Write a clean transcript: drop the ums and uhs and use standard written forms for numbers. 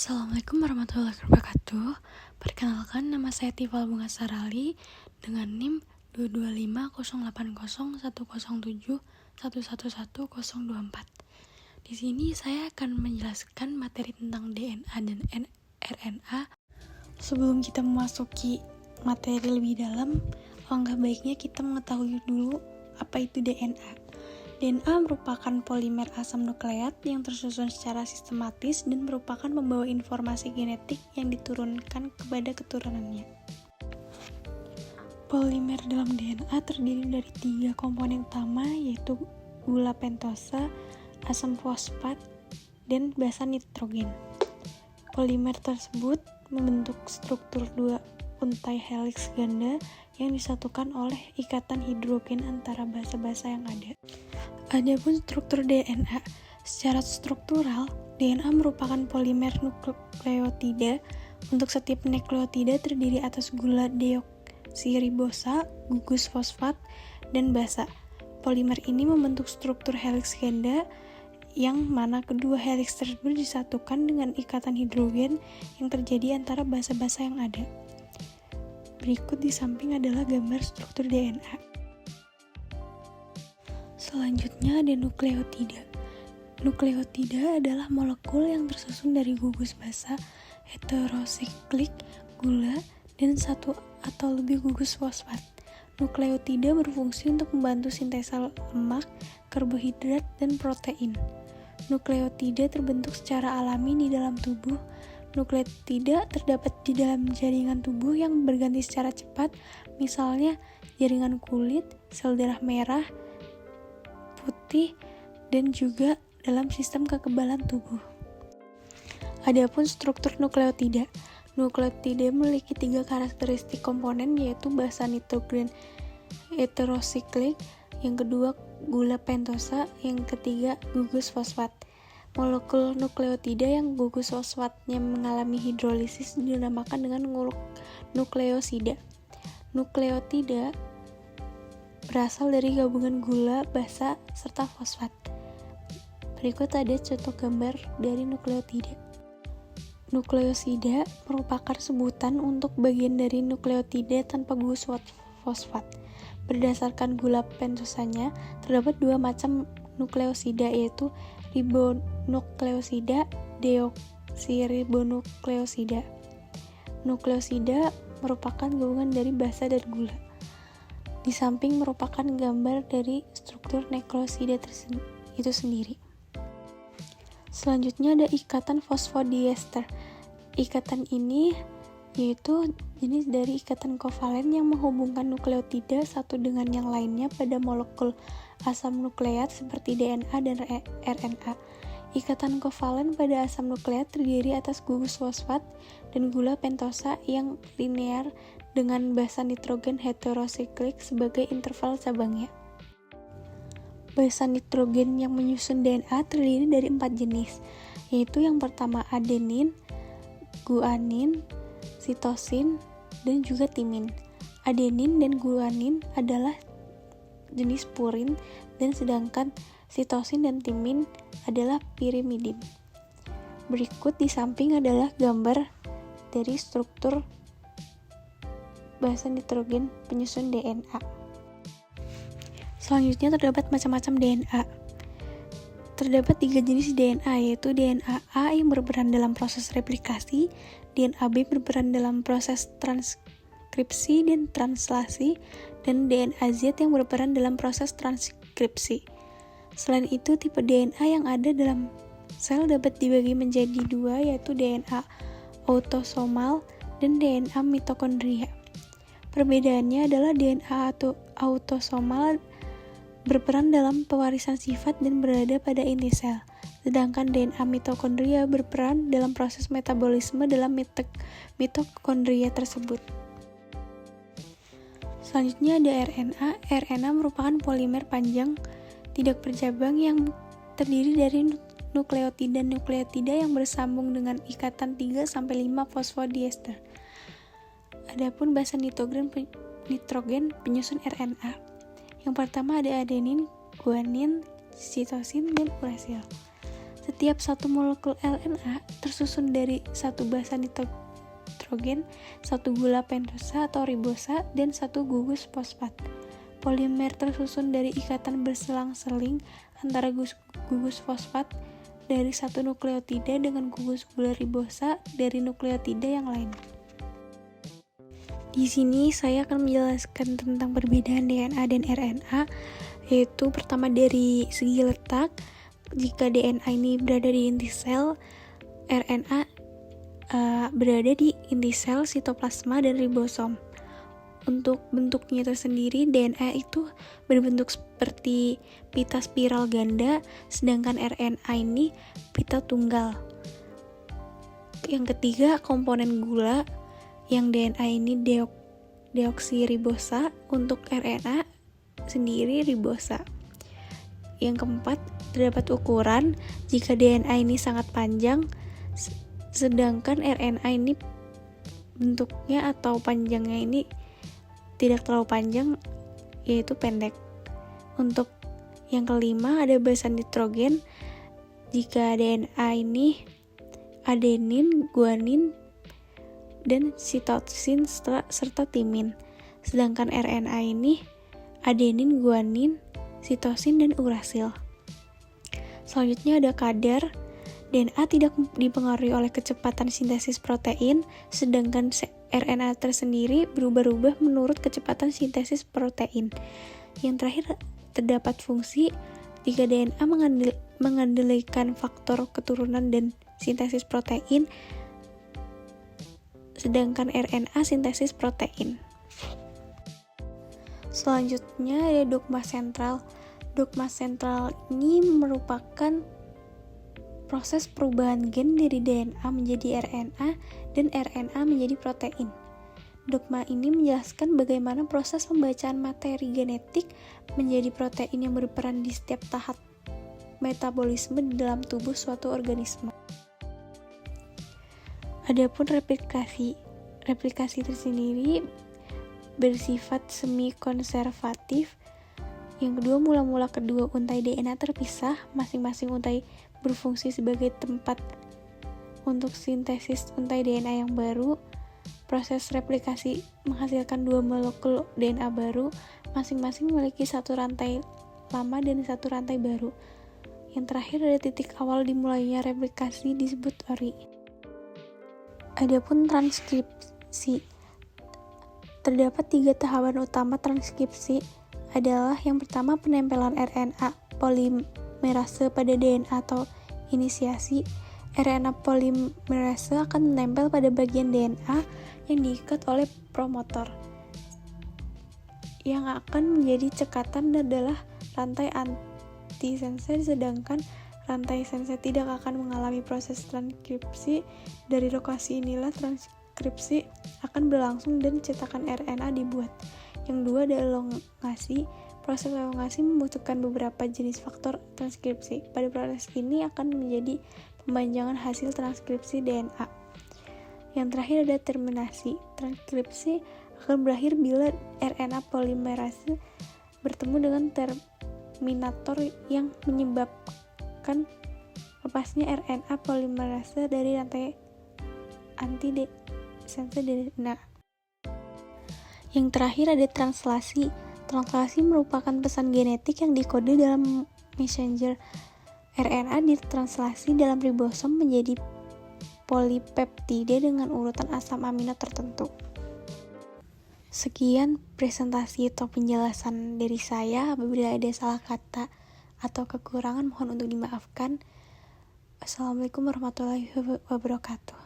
Assalamualaikum warahmatullahi wabarakatuh. Perkenalkan, nama saya Tifal Bunga Sarali dengan NIM 225080107111024. Di sini saya akan menjelaskan materi tentang DNA dan RNA. Sebelum kita memasuki materi lebih dalam, alangkah baiknya kita mengetahui dulu apa itu DNA. DNA merupakan polimer asam nukleat yang tersusun secara sistematis dan merupakan pembawa informasi genetik yang diturunkan kepada keturunannya. Polimer dalam DNA terdiri dari 3 komponen utama, yaitu gula pentosa, asam fosfat, dan basa nitrogen. Polimer tersebut membentuk struktur 2 untai heliks ganda yang disatukan oleh ikatan hidrogen antara basa-basa yang ada. Adapun struktur DNA, secara struktural, DNA merupakan polimer nukleotida. Untuk setiap nukleotida terdiri atas gula deoksiribosa, gugus fosfat, dan basa. Polimer ini membentuk struktur heliks ganda, yang mana kedua heliks tersebut disatukan dengan ikatan hidrogen yang terjadi antara basa-basa yang ada. Berikut di samping adalah gambar struktur DNA. Selanjutnya ada nukleotida. Nukleotida adalah molekul yang tersusun dari gugus basa, heterosiklik, gula, dan satu atau lebih gugus fosfat. Nukleotida berfungsi untuk membantu sintesa lemak, karbohidrat, dan protein. Nukleotida terbentuk secara alami di dalam tubuh. Nukleotida terdapat di dalam jaringan tubuh yang berganti secara cepat, misalnya jaringan kulit, sel darah merah, putih, dan juga dalam sistem kekebalan tubuh. Adapun struktur nukleotida. Nukleotida memiliki 3 karakteristik komponen, yaitu basa nitrogen heterosiklik, yang kedua gula pentosa, yang ketiga gugus fosfat. Molekul nukleotida yang gugus fosfatnya mengalami hidrolisis dinamakan dengan nukleosida. Nukleotida berasal dari gabungan gula, basa, serta fosfat. Berikut ada contoh gambar dari nukleotida. Nukleosida merupakan sebutan untuk bagian dari nukleotida tanpa gugus fosfat. Berdasarkan gula pentosanya, terdapat 2 macam nukleosida, yaitu ribonukleosida, deoksiribonukleosida. Nukleosida merupakan gabungan dari basa dan gula. Di samping merupakan gambar dari struktur nukleosida itu sendiri. Selanjutnya ada ikatan fosfodiester. Ikatan ini yaitu jenis dari ikatan kovalen yang menghubungkan nukleotida satu dengan yang lainnya pada molekul asam nukleat seperti DNA dan RNA. Ikatan kovalen pada asam nukleat terdiri atas gugus fosfat dan gula pentosa yang linear dengan basa nitrogen heterosiklik sebagai interval cabangnya. Basa nitrogen yang menyusun DNA terdiri dari 4 jenis, yaitu yang pertama adenin, guanin, sitosin, dan juga timin. Adenin dan guanin adalah jenis purin, dan sedangkan sitosin dan timin adalah pirimidin. Berikut di samping adalah gambar dari struktur basa nitrogen penyusun DNA. Selanjutnya terdapat macam-macam DNA. Terdapat 3 jenis DNA, yaitu DNA A yang berperan dalam proses replikasi, DNA B berperan dalam proses transkripsi dan translasi, dan DNA Z yang berperan dalam proses transkripsi. Selain itu, tipe DNA yang ada dalam sel dapat dibagi menjadi 2, yaitu DNA autosomal dan DNA mitokondria. Perbedaannya adalah DNA autosomal berperan dalam pewarisan sifat dan berada pada inti sel, sedangkan DNA mitokondria berperan dalam proses metabolisme dalam mitokondria tersebut. Selanjutnya ada RNA. RNA merupakan polimer panjang tidak bercabang yang terdiri dari nukleotida yang bersambung dengan ikatan 3-5 fosfodiester. Adapun basa nitrogen penyusun RNA. Yang pertama ada adenin, guanin, sitosin, dan urasil. Setiap satu molekul RNA tersusun dari satu basa nitrogen, satu gula pentosa atau ribosa, dan satu gugus fosfat. Polimer tersusun dari ikatan berselang-seling antara gugus fosfat dari satu nukleotida dengan gugus gula ribosa dari nukleotida yang lain. Di sini saya akan menjelaskan tentang perbedaan DNA dan RNA, yaitu pertama dari segi letak. Jika DNA ini berada di inti sel, RNA berada di inti sel, sitoplasma, dan ribosom. Untuk bentuknya tersendiri, DNA itu berbentuk seperti pita spiral ganda, sedangkan RNA ini pita tunggal. Yang ketiga, komponen gula, yang DNA ini deoksiribosa, untuk RNA sendiri ribosa. Yang keempat, terdapat ukuran. Jika DNA ini sangat panjang, sedangkan RNA ini bentuknya atau panjangnya ini tidak terlalu panjang, yaitu pendek. Untuk yang kelima, ada basa nitrogen. Jika DNA ini adenin, guanin, dan sitosin serta timin. Sedangkan RNA ini adenin, guanin, sitosin, dan urasil. Selanjutnya ada kadar. DNA tidak dipengaruhi oleh kecepatan sintesis protein, sedangkan RNA tersendiri berubah-ubah menurut kecepatan sintesis protein. Yang terakhir, terdapat fungsi. Jika DNA mengendalikan faktor keturunan dan sintesis protein, sedangkan RNA sintesis protein. Selanjutnya ada dogma sentral. Dogma sentral ini merupakan proses perubahan gen dari DNA menjadi RNA dan RNA menjadi protein. Dogma ini menjelaskan bagaimana proses pembacaan materi genetik menjadi protein yang berperan di setiap tahap metabolisme di dalam tubuh suatu organisme. Adapun replikasi. Replikasi tersendiri bersifat semi-konservatif. Yang kedua, mula-mula kedua untai DNA terpisah, masing-masing untai berfungsi sebagai tempat untuk sintesis untai DNA yang baru. Proses replikasi menghasilkan dua molekul DNA baru, masing-masing memiliki satu rantai lama dan satu rantai baru. Yang terakhir ada titik awal dimulainya replikasi disebut ori. Adapun transkripsi. Terdapat 3 tahapan utama transkripsi, adalah yang pertama penempelan RNA polimerase pada DNA atau inisiasi. RNA polimerase akan menempel pada bagian DNA yang diikat oleh promotor. Yang akan menjadi cekatan adalah rantai antisense, sedangkan rantai sense tidak akan mengalami proses transkripsi. Dari lokasi inilah transkripsi akan berlangsung dan cetakan RNA dibuat. Yang dua ada elongasi. Proses elongasi membutuhkan beberapa jenis faktor transkripsi. Pada proses ini akan menjadi pempanjangan hasil transkripsi DNA. Yang terakhir ada terminasi. Transkripsi akan berakhir bila RNA polimerase bertemu dengan terminator yang menyebabkan lepasnya RNA polimerase dari rantai antisense DNA. Yang terakhir ada translasi. Translasi merupakan pesan genetik yang dikode dalam messenger. RNA ditranslasi dalam ribosom menjadi polipeptida dengan urutan asam amino tertentu. Sekian presentasi atau penjelasan dari saya. Apabila ada salah kata atau kekurangan mohon untuk dimaafkan. Assalamualaikum warahmatullahi wabarakatuh.